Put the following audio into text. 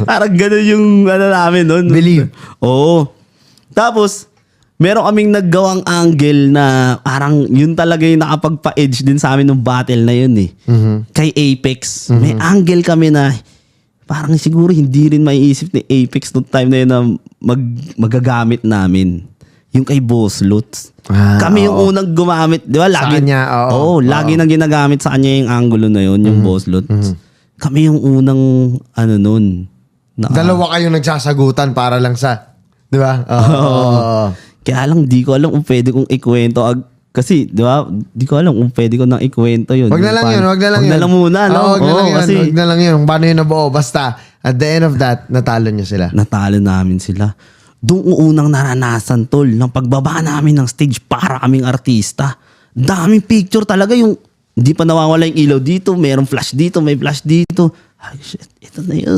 Parang gano'n yung ano namin nun. Believe. Oo. Tapos, meron kaming naggawang angle na parang yun talaga yung nakapagpa-edge din sa amin ng battle na yun eh. Kay Apex. May angle kami na parang siguro hindi rin maiisip ni Apex noong time na yun na magagamit namin. Yung kay Boss Lutz. Kami yung unang gumamit. Di ba? Lagi, Sa kanya, oo. lagi nang ginagamit sa kanya yung angulo na yun, yung Boss Lutz. Kami yung unang ano nun. Dalawa kayong nagsasagutan para lang sa, di ba? Kaya lang, di ko alam kung pwede kong ikwento. Kasi, di ba? Di ko alam kung pwede ko nang ikwento yun. Wag na lang yun, wag na lang yun. Wag na lang muna, no? Wag na lang yun, kasi wag na lang yun. Paano yun nabuo? Basta, at the end of that, natalo niyo sila. natalo namin sila. Doon unang naranasan, tol, ng pagbaba namin ng stage para kaming artista. Daming picture talaga yung hindi pa nawawala yung ilaw dito, mayroong flash dito, may flash dito. Ay, shit, ito na yun.